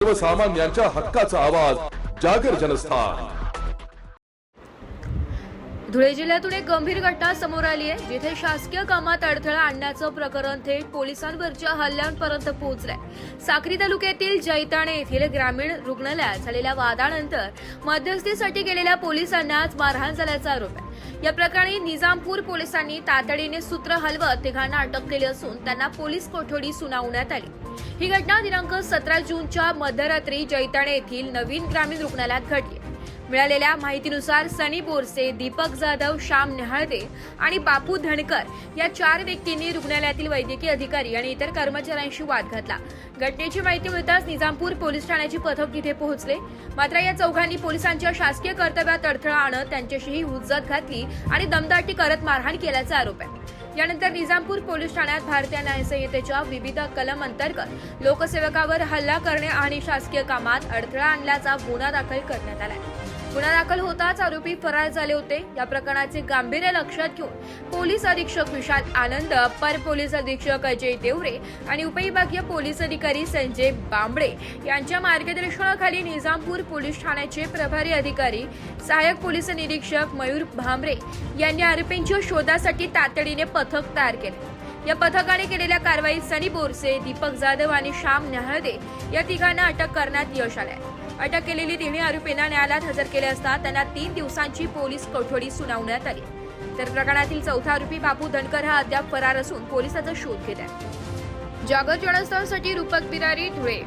सर्वसामान्यांच्या हक्काचा आवाज जागर जनस्थान। धुळे जिल्ह्यातून एक गंभीर घटना समोर आली आहे, जिथे शासकीय कामात अडथळा आणण्याचं प्रकरण थेट पोलिसांवरच्या हल्ल्यांपर्यंत पोहोचलंय। साक्री तालुक्यातील जैताणे येथील ग्रामीण रुग्णालयात झालेल्या वादानंतर मध्यस्थीसाठी गेलेल्या पोलिसांनाच मारहाण झाल्याचा आरोप आहे। या प्रकरणी निजामपूर पोलिसांनी तातडीने सूत्र हलवत तिघांना अटक केली असून त्यांना पोलीस कोठडी सुनावण्यात आली। ही घटना दिनांक 17 जूनच्या मध्यरात्री जैताणे येथील नवीन ग्रामीण रुग्णालयात घडली। मिळालेल्या माहितीनुसार सनी बोरसे, दीपक जाधव, श्याम नेहाळते आणि बापू धनकर या 4 व्यक्तींनी रुग्णालयातील वैद्यकीय अधिकारी आणि इतर कर्मचाऱ्यांशी वाद घातला। घटनेची माहिती मिळताच निजामपूर पोलीस ठाण्याचे पथक तिथे पोहोचले। मात्र या चौघांनी पोलिसांच्या शासकीय कर्तव्यात अडथळा आणत त्यांच्याशीही हुज्जत घातली आणि दमदाटी करत मारहाण केल्याचा आरोप आहे। यानंतर निजामपूर पोलीस ठाण्यात भारतीय न्याय संहितेच्या विविध कलम अंतर्गत लोकसेवकावर हल्ला करणे आणि शासकीय कामात अडथळा आणल्याचा गुन्हा दाखल करण्यात आलाय। गुन्हा दाखल होताच आरोपी फरार झाले होते। या प्रकरणाचे गांभीर्य लक्षात घेऊन पोलीस अधीक्षक विशाल आनंद, अप्पर पोलीस अधीक्षक अजय देवरे आणि उपविभागीय पोलीस अधिकारी संजय बांबळे यांच्या मार्गदर्शनाखाली निजामपूर पोलीस ठाण्याचे प्रभारी अधिकारी सहाय्यक पोलीस निरीक्षक मयूर भामरे यांनी आरोपींच्या शोधासाठी तातडीने पथक तयार केले। या पथकाने केलेल्या कारवाईत सनी बोरसे, दीपक जाधव आणि श्याम नेहाळते या तिघांना अटक करण्यात यश आले। अटक केलेली तिन्ही आरोपींना न्यायालयात हजर केले असता त्यांना 3 दिवसांची पोलीस कोठडी सुनावण्यात आली। तर प्रकरणातील चौथा आरोपी बापू धनकर हा अद्याप फरार असून पोलिसांचा शोध घेत आहे। जागर जनस्थानसाठी रूपक बिरारी, धुळे।